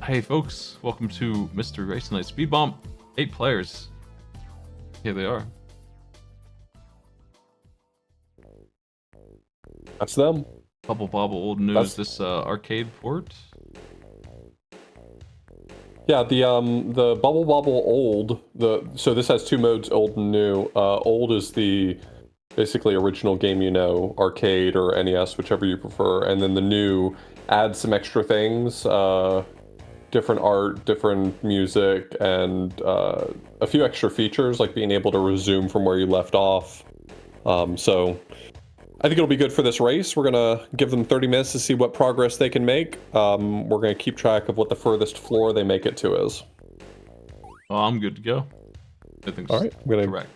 Hey folks, welcome to Mystery Race Night SpeedBump. 8 players. Here they are. That's them. Bobble old news. This arcade port. Yeah, the Bubble old. So this has two modes, old and new. Old is the basically original game, arcade or NES, whichever you prefer, and then the new adds some extra things, different art, different music, and a few extra features like being able to resume from where you left off. So I think it'll be good for this race. We're gonna give them 30 minutes to see what progress they can make. We're gonna keep track of what the furthest floor they make it to is. Oh, I'm good to go. I think All right, correct.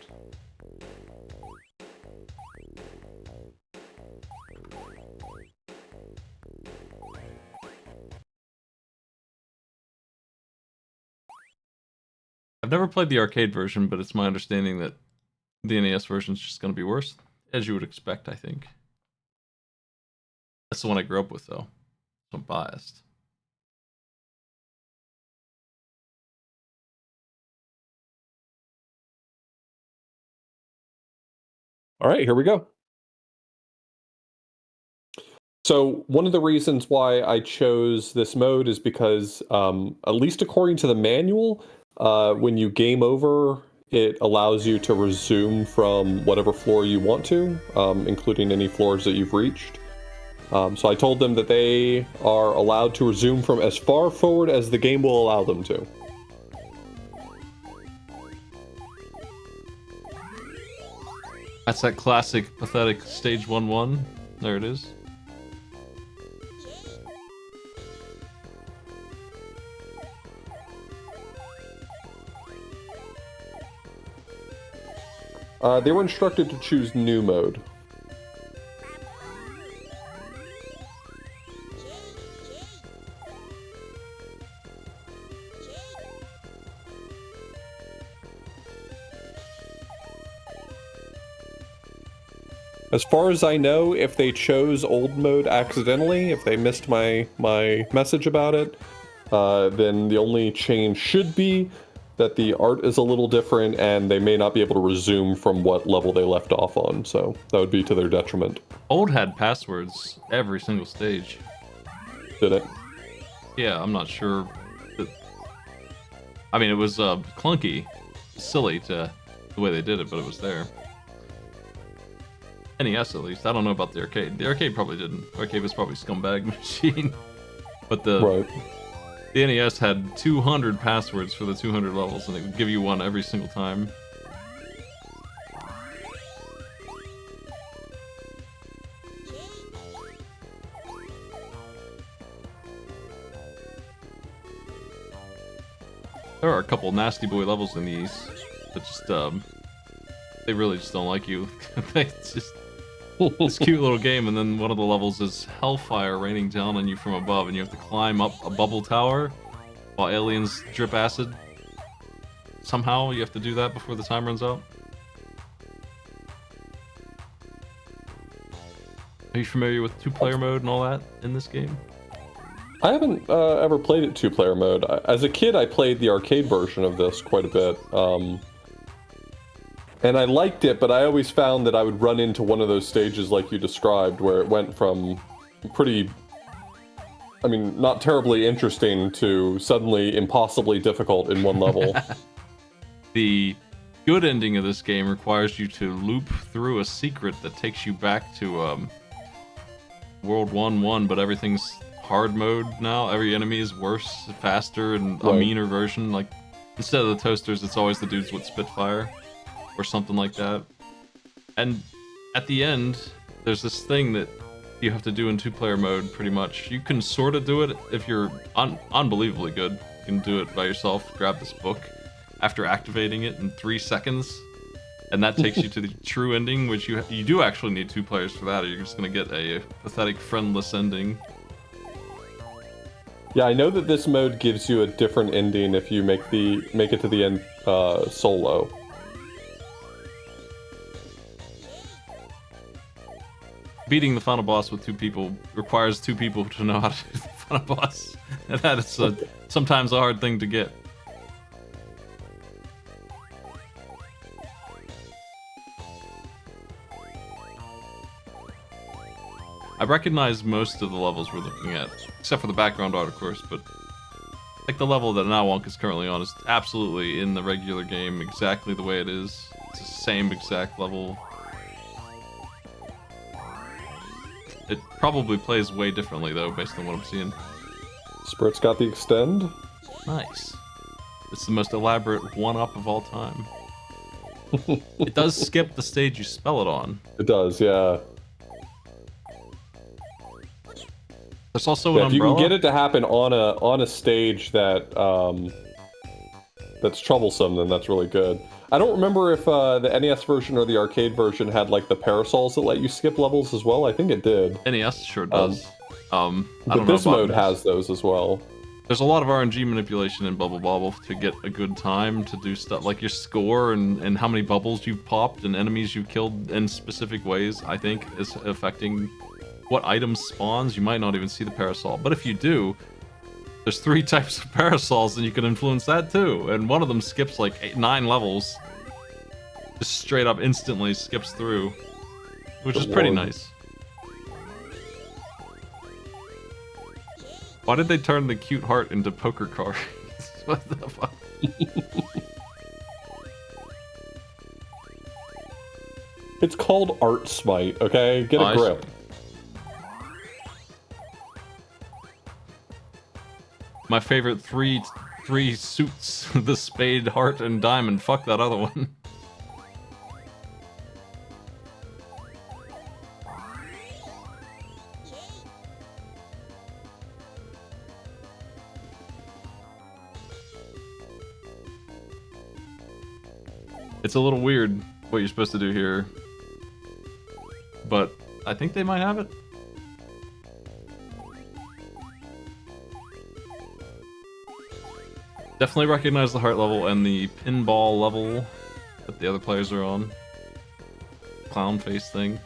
I've never played the arcade version, but it's my understanding that the NES version is just going to be worse, as you would expect, I think. That's the one I grew up with, though. So I'm biased. All right, here we go. So one of the reasons why I chose this mode is because, at least according to the manual, when you game over, it allows you to resume from whatever floor you want to, including any floors that you've reached. So I told them that they are allowed to resume from as far forward as the game will allow them to. That's that classic, pathetic stage 1-1. There it is. They were instructed to choose new mode. As far as I know, if they chose old mode accidentally, if they missed my message about it, then the only change should be that the art is a little different and they may not be able to resume from what level they left off on, so that would be to their detriment. Old had passwords every single stage. Did it? Yeah, I'm not sure. I mean, it was clunky, silly to the way they did it, but it was there. NES at least. I don't know about the arcade. The arcade probably didn't. Arcade was probably scumbag machine. But the NES had 200 passwords for the 200 levels, and it would give you one every single time. There are a couple nasty boy levels in these that just, they really just don't like you. It's just this cute little game, and then one of the levels is hellfire raining down on you from above, and you have to climb up a bubble tower while aliens drip acid. Somehow you have to do that before the time runs out. Are you familiar with two-player mode and all that in this game? I haven't ever played it two-player mode. As a kid, I played the arcade version of this quite a bit. And I liked it, but I always found that I would run into one of those stages like you described, where it went from pretty, I mean, not terribly interesting to suddenly impossibly difficult in one level. The good ending of this game requires you to loop through a secret that takes you back to World 1-1, but everything's hard mode now. Every enemy is worse, faster, and a meaner version. Like, instead of the toasters, it's always the dudes with Spitfire. Or something like that. And at the end, there's this thing that you have to do in two-player mode, pretty much. You can sort of do it if you're unbelievably good. You can do it by yourself, grab this book, after activating it in 3 seconds. And that takes you to the true ending, which you do actually need 2 players for that, or you're just going to get a pathetic, friendless ending. Yeah, I know that this mode gives you a different ending if you make it to the end solo. Beating the final boss with 2 people requires 2 people to know how to do the on a boss. And that is sometimes a hard thing to get. I recognize most of the levels we're looking at, except for the background art, of course, but like the level that Nawonk is currently on is absolutely in the regular game exactly the way it is. It's the same exact level. It probably plays way differently though, based on what I'm seeing. Spirit's got the extend. Nice. It's the most elaborate one-up of all time. It does skip the stage you spell it on. It does, yeah. There's also an if you umbrella. can get it to happen on a stage that that's troublesome, then that's really good. I don't remember if the NES version or the arcade version had like the parasols that let you skip levels as well. I think it did. NES sure does. But this mode has those as well. There's a lot of RNG manipulation in Bubble Bobble to get a good time to do stuff like your score and how many bubbles you've popped and enemies you've killed in specific ways. I think is affecting what items spawns. You might not even see the parasol, but if you do, there's 3 types of parasols and you can influence that too, and one of them skips like 9 levels, just straight up instantly skips through, which is pretty nice. Why did they turn the cute heart into poker cards? What the fuck? It's called Art Smite, okay? Get a grip. My favorite three suits, the spade, heart, and diamond. Fuck that other one. It's a little weird what you're supposed to do here, but I think they might have it. Definitely recognize the heart level and the pinball level that the other players are on. Clown face thing.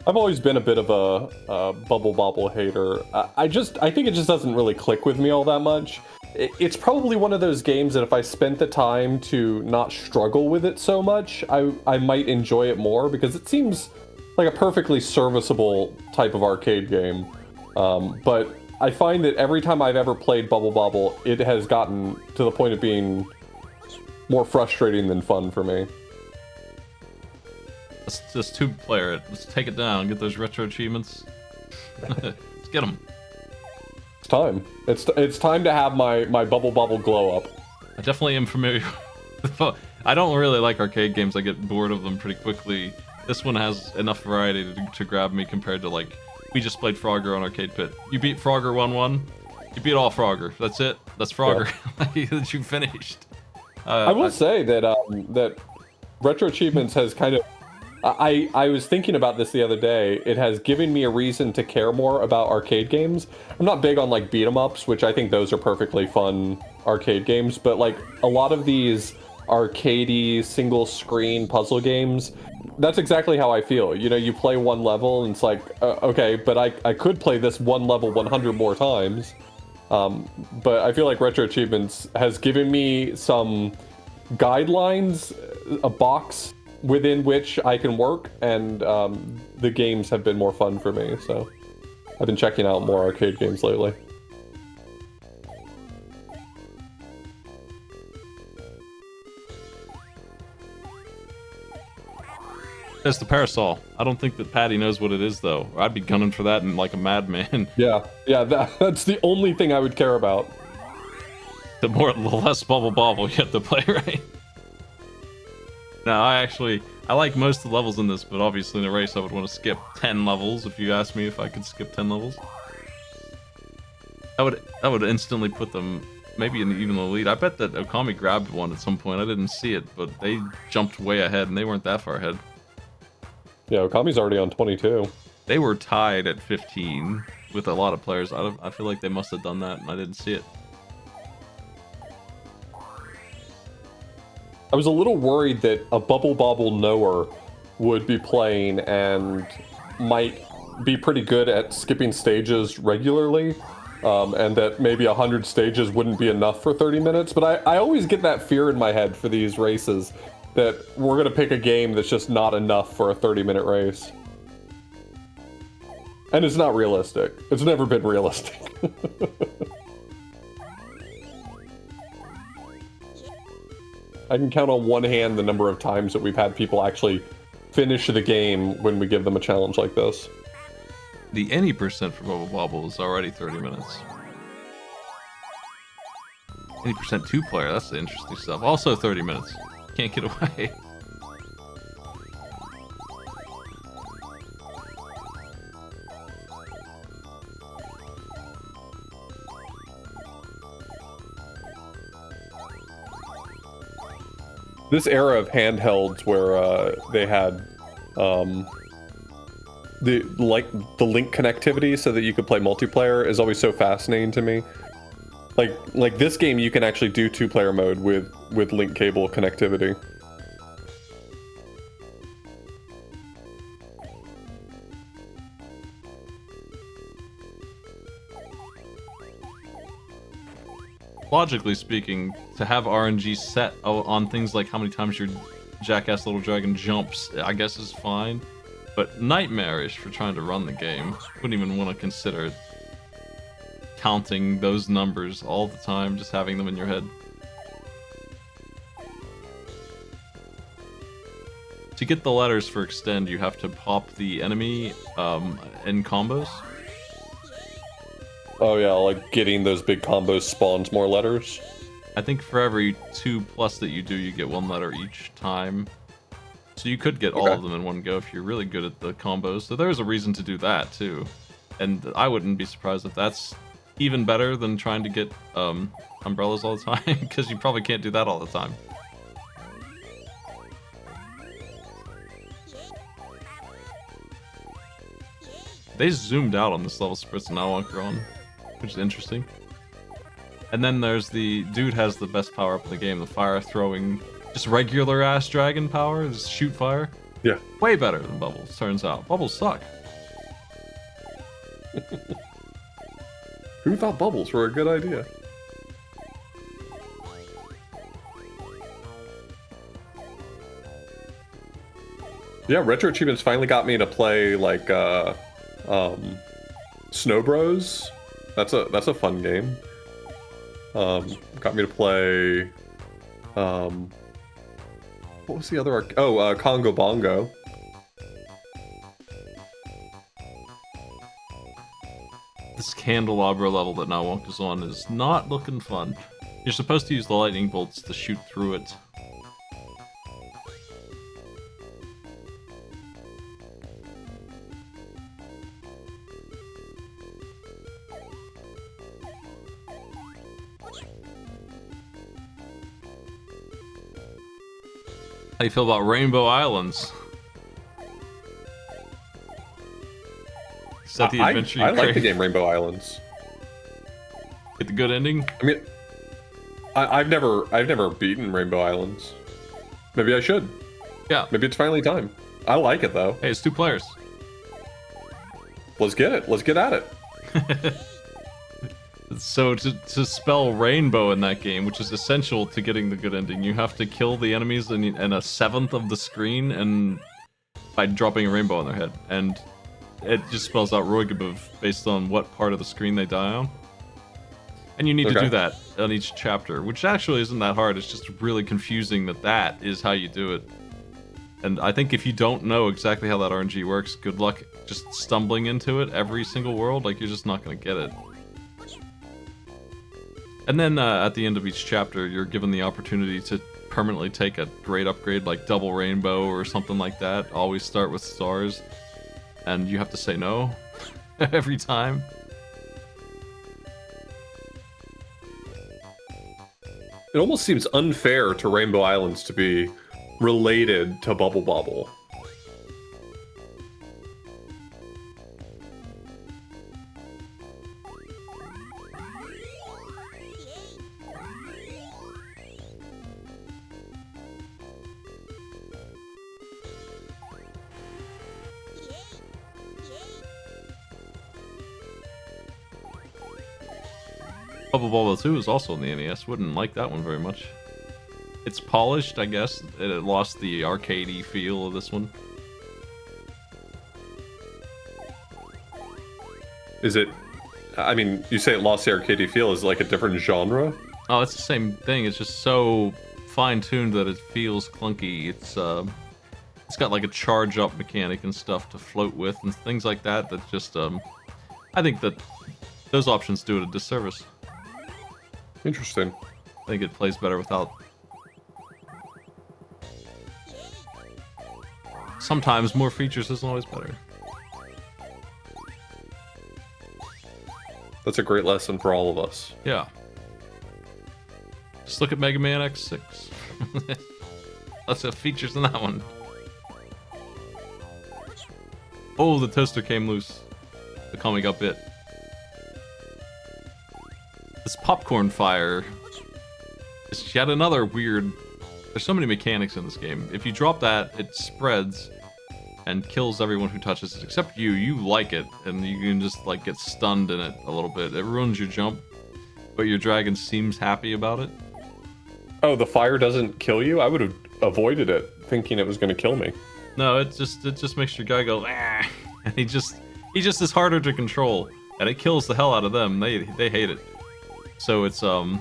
I've always been a bit of a Bubble Bobble hater. I think it just doesn't really click with me all that much. It's probably one of those games that if I spent the time to not struggle with it so much, I might enjoy it more, because it seems like a perfectly serviceable type of arcade game. But I find that every time I've ever played Bubble Bobble, it has gotten to the point of being more frustrating than fun for me. Let's just 2-player it. Let's take it down. Get those retro achievements. Let's get them. It's time. It's time to have my Bubble Bobble glow up. I definitely am familiar with I don't really like arcade games. I get bored of them pretty quickly. This one has enough variety to grab me compared to, like, we just played Frogger on Arcade Pit. You beat Frogger 1-1. You beat all Frogger. That's it. That's Frogger. Yeah. That you finished. I will say that that Retro Achievements has kind of... I was thinking about this the other day. It has given me a reason to care more about arcade games. I'm not big on like beat 'em ups, which I think those are perfectly fun arcade games, but like a lot of these arcadey single screen puzzle games, that's exactly how I feel. You know, you play one level and it's like, okay, but I could play this one level 100 more times. But I feel like Retro Achievements has given me some guidelines, a box within which I can work, and the games have been more fun for me, so I've been checking out more arcade games lately. There's the parasol. I don't think that Patty knows what it is, though. I'd be gunning for that in like a madman. Yeah, that's the only thing I would care about. The less Bubble Bobble you have to play, right? Now, I like most of the levels in this, but obviously in a race I would want to skip 10 levels if you asked me if I could skip 10 levels. That would instantly put them maybe in even the lead. I bet that Okami grabbed one at some point. I didn't see it, but they jumped way ahead, and they weren't that far ahead. Yeah, Okami's already on 22. They were tied at 15 with a lot of players. I feel like they must have done that, and I didn't see it. I was a little worried that a Bubble Bobble knower would be playing and might be pretty good at skipping stages regularly, and that maybe 100 stages wouldn't be enough for 30 minutes. But I always get that fear in my head for these races that we're going to pick a game that's just not enough for a 30-minute race. And it's not realistic. It's never been realistic. I can count on one hand the number of times that we've had people actually finish the game when we give them a challenge like this. The any percent for Bubble Bobble is already 30 minutes. Any percent 2-player, that's the interesting stuff. Also 30 minutes. Can't get away. This era of handhelds where they had the link connectivity so that you could play multiplayer is always so fascinating to me. Like this game, you can actually do 2-player mode with link cable connectivity. Logically speaking, to have RNG set on things like how many times your jackass little dragon jumps, I guess is fine. But nightmarish for trying to run the game. Wouldn't even want to consider counting those numbers all the time, just having them in your head. To get the letters for extend, you have to pop the enemy in combos. Oh yeah, like getting those big combos spawns more letters. I think for every 2+ that you do, you get 1 letter each time. So you could get all of them in one go if you're really good at the combos. So there's a reason to do that too. And I wouldn't be surprised if that's even better than trying to get umbrellas all the time, because you probably can't do that all the time. They zoomed out on this level Spritz and Alwonker on, which is interesting. And then there's the dude has the best power up in the game, the fire throwing, just regular ass dragon power, just shoot fire. Yeah. Way better than Bubbles, turns out. Bubbles suck. Who thought bubbles were a good idea? Yeah, Retro Achievements finally got me to play like Snow Bros. That's a fun game. Got me to play what was the other Congo Bongo. This candelabra level that Nawonka's on is not looking fun. You're supposed to use the lightning bolts to shoot through it. How do you feel about Rainbow Islands? Is that the adventure I you like the crave? game Rainbow Islands. Get the good ending? I mean, I've never beaten Rainbow Islands. Maybe I should. Yeah. Maybe it's finally time. I like it though. Hey, it's 2 players. Let's get it. Let's get at it. So to spell rainbow in that game, which is essential to getting the good ending, you have to kill the enemies in a 1/7 of the screen and by dropping a rainbow on their head. And it just spells out Roigabov based on what part of the screen they die on. And you need to do that on each chapter, which actually isn't that hard. It's just really confusing that is how you do it. And I think if you don't know exactly how that RNG works, good luck just stumbling into it every single world. Like, you're just not going to get it. And then at the end of each chapter, you're given the opportunity to permanently take a great upgrade like Double Rainbow or something like that. Always start with stars. And you have to say no every time. It almost seems unfair to Rainbow Islands to be related to Bubble Bobble. Bobble 2 is also on the NES. Wouldn't like that one very much. It's polished, I guess. It lost the arcadey feel of this one. Is it... I mean, you say it lost the arcadey feel. Is it like a different genre? Oh, it's the same thing. It's just so fine-tuned that it feels clunky. It's got like a charge-up mechanic and stuff to float with and things like that. That just I think that those options do it a disservice. Interesting. I think it plays better without. Sometimes more features isn't always better. That's a great lesson for all of us. Yeah. Just look at Mega Man X6. Lots of features in that one. Oh, the toaster came loose. The Kami got bit. This popcorn fire is yet another weird... There's so many mechanics in this game. If you drop that, it spreads and kills everyone who touches it, except you. You like it, and you can just like get stunned in it a little bit. It ruins your jump, but your dragon seems happy about it. Oh, the fire doesn't kill you? I would have avoided it, thinking it was going to kill me. No, it just makes your guy go, ah, and he just is harder to control, and it kills the hell out of them. They hate it. So it's you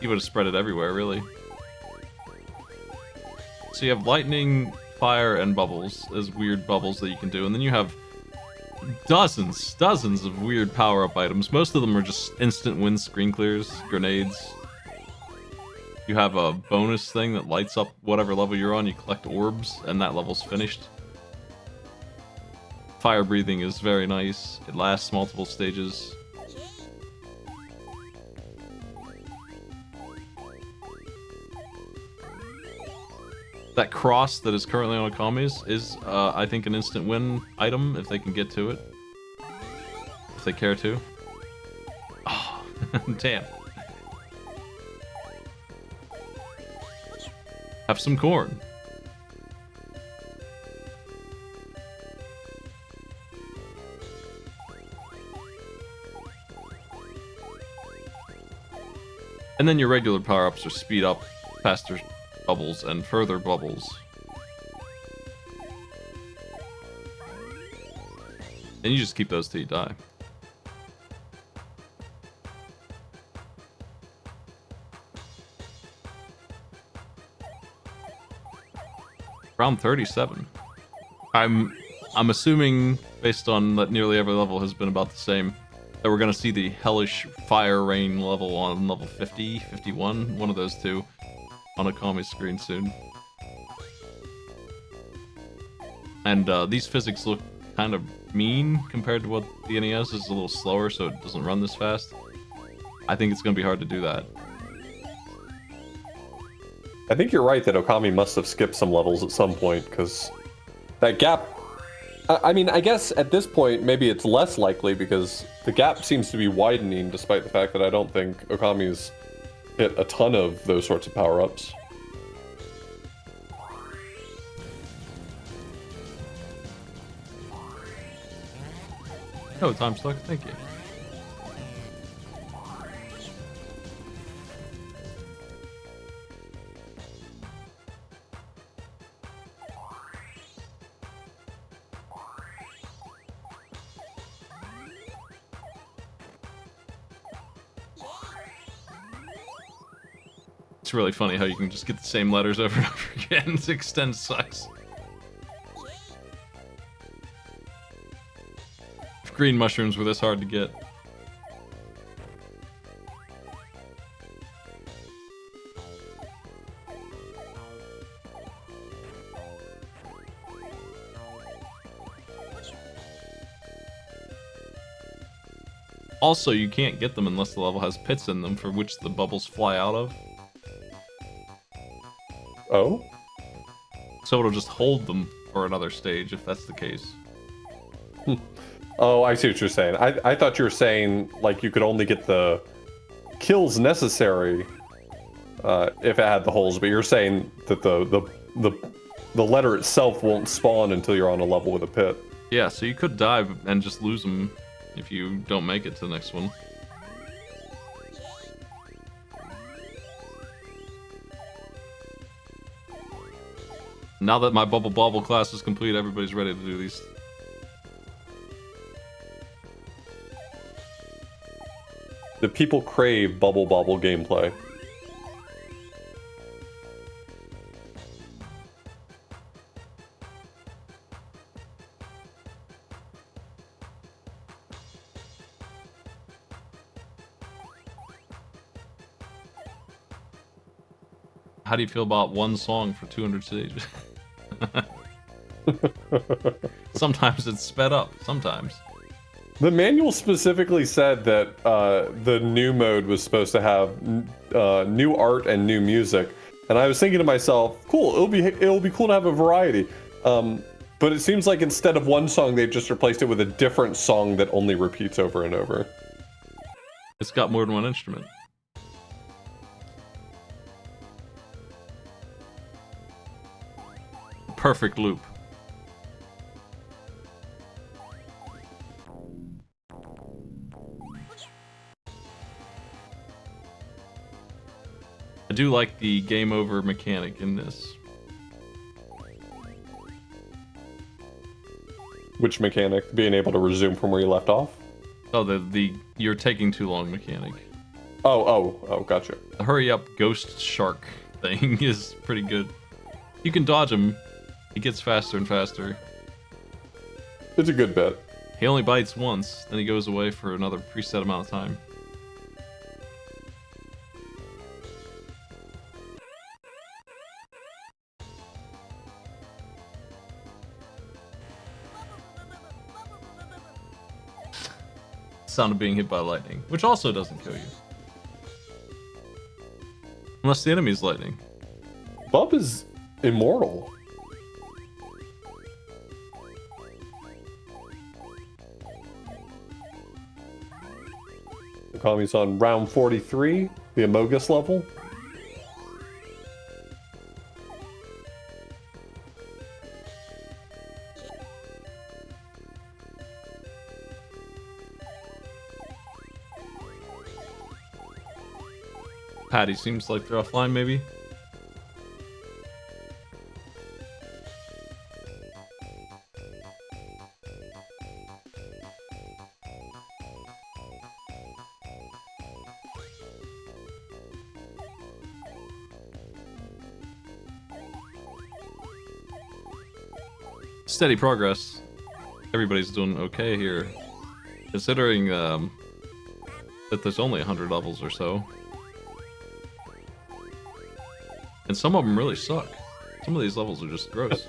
would have spread it everywhere, really. So you have lightning, fire, and bubbles as weird bubbles that you can do, and then you have dozens of weird power-up items. Most of them are just instant wind screen clears, grenades. You have a bonus thing that lights up whatever level you're on. You collect orbs, and that level's finished. Fire breathing is very nice. It lasts multiple stages. That cross that is currently on Akami's is, I think, an instant win item if they can get to it. If they care to. Oh, damn. Have some corn. And then your regular power-ups are speed up, faster bubbles, and further bubbles. And you just keep those till you die. Round 37. I'm assuming, based on that nearly every level has been about the same, that we're gonna see the hellish fire rain level on level 50, 51, one of those two, on Akami's screen soon. And these physics look kind of mean compared to what the NES is. A little slower, so it doesn't run this fast. I think it's gonna be hard to do that. I think you're right that Okami must have skipped some levels at some point, because that gap... I mean, I guess at this point, maybe it's less likely, because the gap seems to be widening, despite the fact that I don't think Okami's hit a ton of those sorts of power-ups. Oh, time stuck. Thank you. It's really funny how you can just get the same letters over and over again. Extend sucks. If green mushrooms were this hard to get. Also, you can't get them unless the level has pits in them for which the bubbles fly out of. Oh? So it'll just hold them for another stage if that's the case. Oh, I see what you're saying. I thought you were saying, like, you could only get the kills necessary if it had the holes, but you're saying that the letter itself won't spawn until you're on a level with a pit. Yeah, so you could die and just lose them if you don't make it to the next one. Now that my Bubble Bobble class is complete, everybody's ready to do these. The people crave Bubble Bobble gameplay. How do you feel about one song for 200 stages? Sometimes it's sped up, sometimes. The manual specifically said that the new mode was supposed to have new art and new music, and I was thinking to myself, cool, it'll be cool to have a variety. But it seems like instead of one song, they've just replaced it with a different song that only repeats over and over. It's got more than one instrument. Perfect loop. I do like the game over mechanic in this. Which mechanic? Being able to resume from where you left off? Oh, the you're taking too long mechanic. Oh, gotcha. The hurry up ghost shark thing is pretty good. You can dodge him. He gets faster and faster. It's a good bit. He only bites once, then he goes away for another preset amount of time. Sound of being hit by lightning, which also doesn't kill you. Unless the enemy's lightning. Bub is immortal. Kami's on round 43, the Amogus level. Patty seems like they're offline, maybe? Steady progress. Everybody's doing okay here. Considering that there's only 100 levels or so. And some of them really suck. Some of these levels are just gross.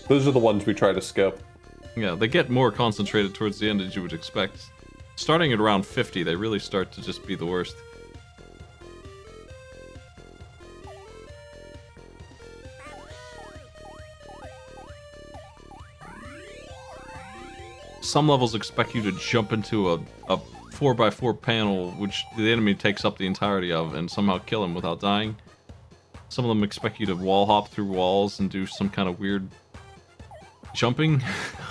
Those are the ones we try to skip. Yeah, they get more concentrated towards the end as you would expect. Starting at around 50, they really start to just be the worst. Some levels expect you to jump into a 4x4 panel, which the enemy takes up the entirety of, and somehow kill him without dying. Some of them expect you to wall hop through walls and do some kind of weird jumping.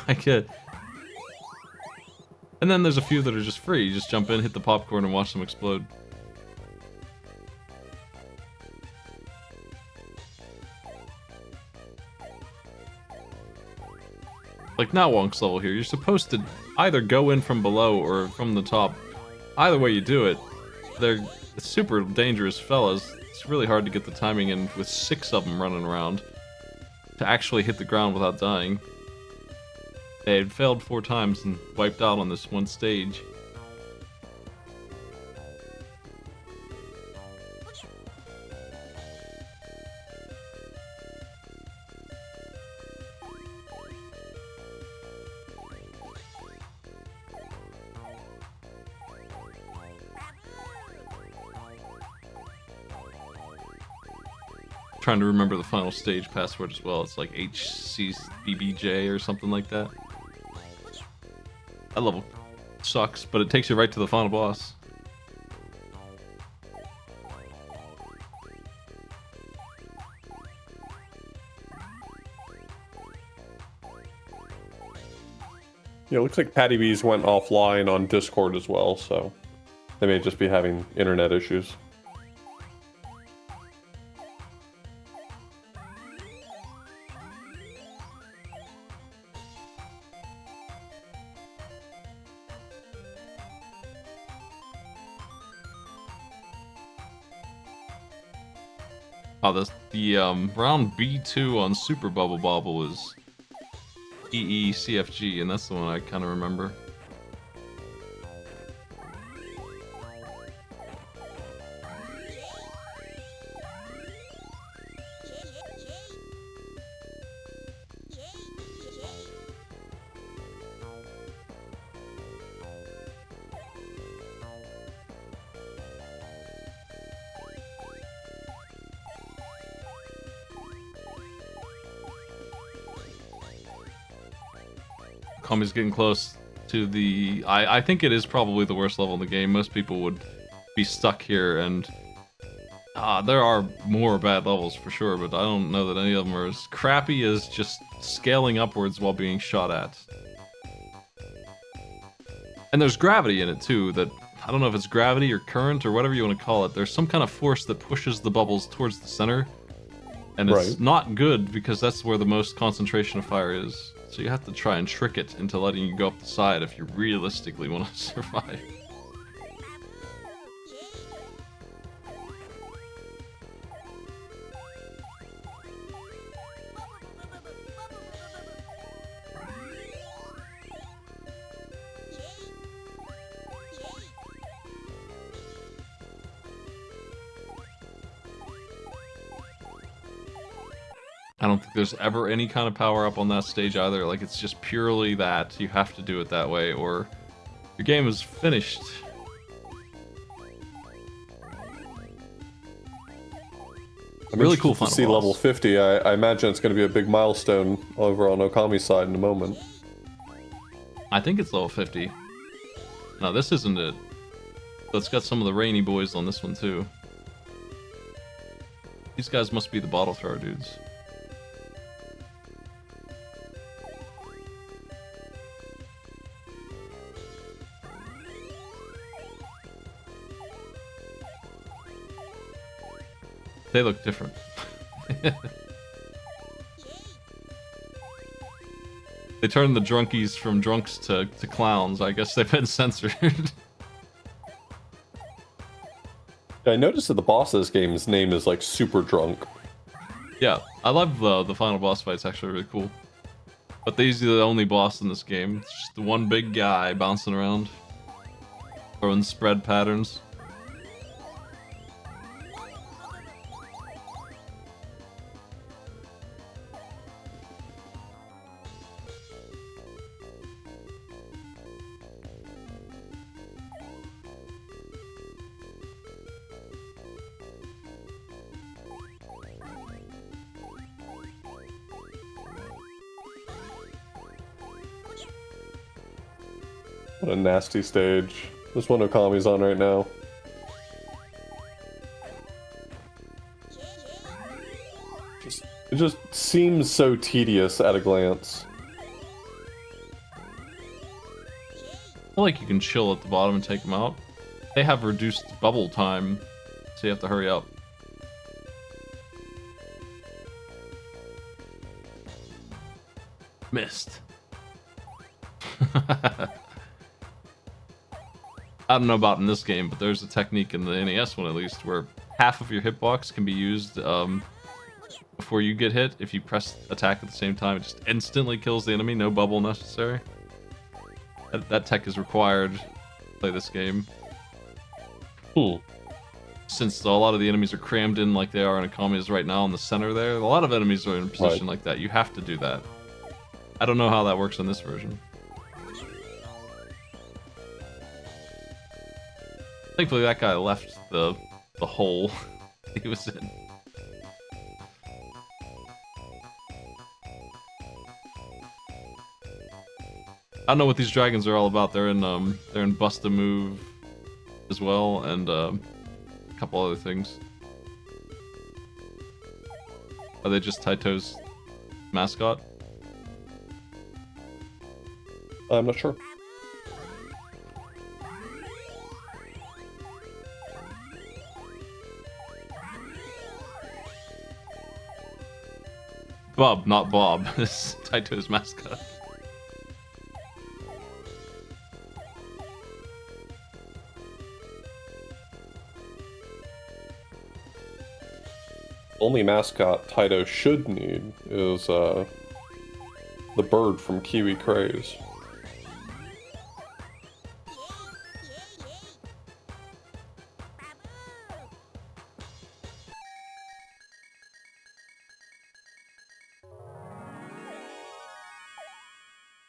And then there's a few that are just free. You just jump in, hit the popcorn, and watch them explode. Like now Wonk's level here, you're supposed to either go in from below or from the top. Either way you do it, they're super dangerous fellas. It's really hard to get the timing in with 6 of them running around to actually hit the ground without dying. They had failed 4 times and wiped out on this one stage. Trying to remember the final stage password as well. It's like HCBBJ or something like that. That level sucks, but it takes you right to the final boss. Yeah, it looks like Patty B's went offline on Discord as well, so they may just be having internet issues. Oh, the round B2 on Super Bubble Bobble is EECFG, and that's the one I kind of remember. Kami's getting close to the... I think it is probably the worst level in the game. Most people would be stuck here, and there are more bad levels for sure, but I don't know that any of them are as crappy as just scaling upwards while being shot at. And there's gravity in it too, that I don't know if it's gravity or current or whatever you want to call it. There's some kind of force that pushes the bubbles towards the center, and it's not good because that's where the most concentration of fire is. So you have to try and trick it into letting you go up the side if you realistically want to survive. I don't think there's ever any kind of power up on that stage either. Like, it's just purely that you have to do it that way or your game is finished. I'm really cool to see boss. level 50. I imagine it's going to be a big milestone over on Okami's side in a moment. I think it's level 50. No, this isn't it. But it's got some of the rainy boys on this one too. These guys must be the bottle thrower dudes. They look different. They turned the drunkies from drunks to clowns. I guess they've been censored. I noticed that the boss of this game's name is like Super Drunk. Yeah, I love the final boss fight's actually really cool. But these are the only boss in this game. It's just the one big guy bouncing around. Throwing spread patterns. What a nasty stage. This one Okami's on right now. It just seems so tedious at a glance. I feel like you can chill at the bottom and take them out. They have reduced bubble time, so you have to hurry up. Missed. I don't know about in this game, but there's a technique in the NES one at least where half of your hitbox can be used before you get hit. If you press attack at the same time, it just instantly kills the enemy, no bubble necessary. That tech is required to play this game. Cool. Since a lot of the enemies are crammed in like they are in Akami's right now in the center there, a lot of enemies are in a position like that. You have to do that. I don't know how that works in this version. Thankfully, that guy left the hole he was in. I don't know what these dragons are all about. They're in Bust a Move as well, and a couple other things. Are they just Taito's mascot? I'm not sure. Bob, not Bob. This is Taito's mascot. Only mascot Taito should need is the bird from Kiwi Craze.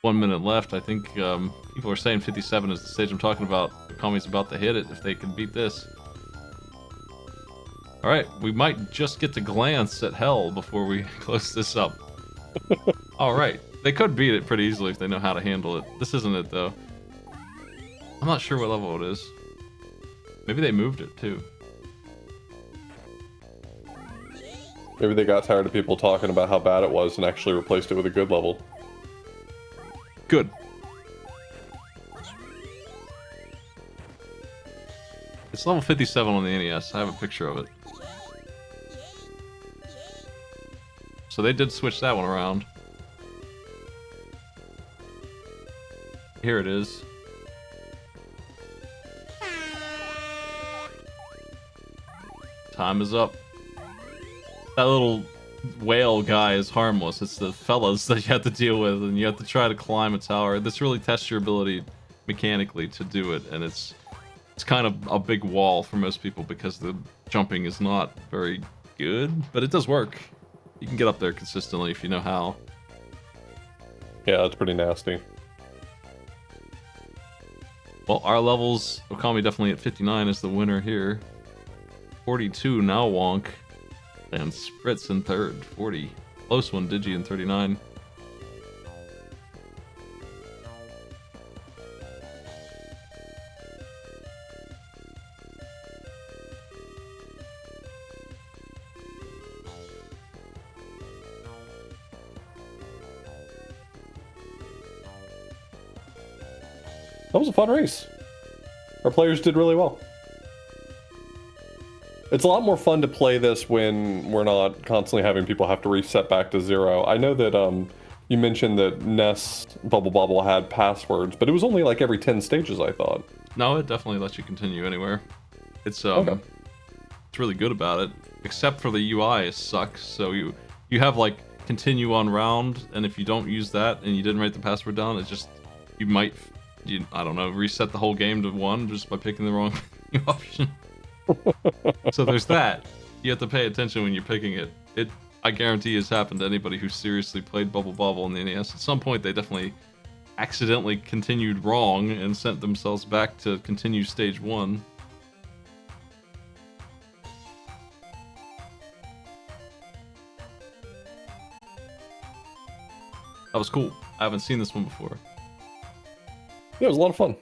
One minute left. I think people are saying 57 is the stage I'm talking about. Kami's about to hit it if they can beat this. Alright, we might just get to glance at hell before we close this up. Alright, they could beat it pretty easily if they know how to handle it. This isn't it, though. I'm not sure what level it is. Maybe they moved it, too. Maybe they got tired of people talking about how bad it was and actually replaced it with a good level. Good. It's level 57 on the NES. I have a picture of it. So they did switch that one around. Here it is. Time is up. That little whale guy is harmless. It's the fellas that you have to deal with, and you have to try to climb a tower. This really tests your ability mechanically to do it, and it's kind of a big wall for most people because the jumping is not very good, but it does work. You can get up there consistently if you know how. Yeah, that's pretty nasty. Well, our levels, Okami definitely at 59 is the winner here. 42 now Wonk. And Spritz in third, 40. Close one, Digi in 39. That was a fun race. Our players did really well. It's a lot more fun to play this when we're not constantly having people have to reset back to 0. I know that you mentioned that Nest Bubble Bobble had passwords, but it was only like every 10 stages, I thought. No, it definitely lets you continue anywhere. It's Okay. It's really good about it, except for the UI sucks. So you have like continue on round, and if you don't use that and you didn't write the password down, it just I don't know, reset the whole game to 1 just by picking the wrong option. So there's that. You have to pay attention when you're picking it. I guarantee has happened to anybody who seriously played Bubble Bobble on the NES. At some point, they definitely accidentally continued wrong and sent themselves back to continue stage 1. That was cool. I haven't seen this one before. Yeah, it was a lot of fun.